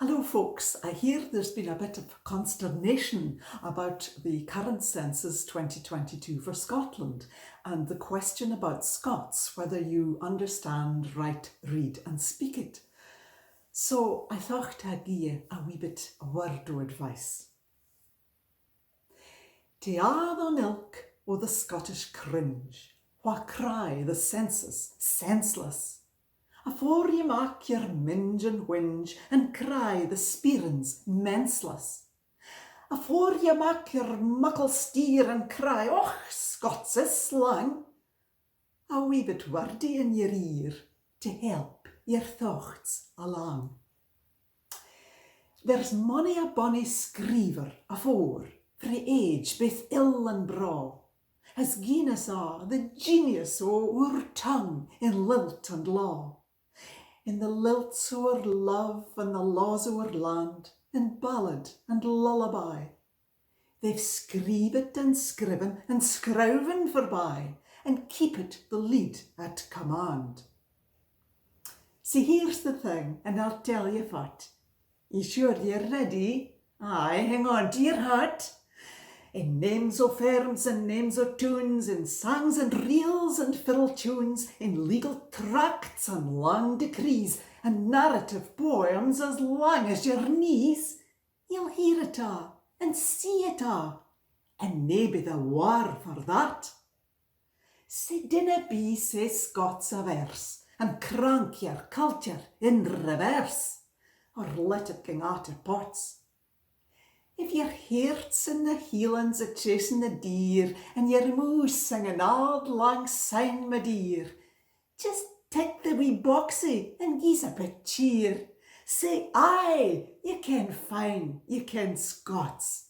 Hello folks, I hear there's been a bit of consternation about the current census 2022 for Scotland and the question about Scots, whether you understand, write, read and speak it. So I thought I'd give you a wee bit of word o' advice. Te on ilk o the Scottish cringe, wha cry the census senseless. Afore ye mak your minge and whinge and cry the speerin's menseless. Afore ye mak your muckle steer and cry, och, Scots is slang, a wee bit wordy in your ear to help your thoughts along. There's mony a bonny screever afore, frae age baith ill and braw, has gien us a' the genius o our tongue in lilt and law. In the lilts o' our love and the laws o' our land, in ballad and lullaby. They've screebit and scriven and scrouven forby, and keep it the lead at command. See, here's the thing, and I'll tell you what. You sure you're ready? Aye, hang on to your hat. In names o' ferms and names o' tunes, in songs and reels and fiddle tunes, in legal tracts and long decrees, and narrative poems as long as your knees, you'll hear it a' and see it a', and maybe the war for that. Sae dinna be sae Scots averse, and crank your culture in reverse, or let it gang out of pots. If your heart's in the Highlands a chasing the deer, and your moose singing auld lang syne, my dear, just take the wee boxie and gi's a bit cheer. Say aye, you ken fine, you ken Scots.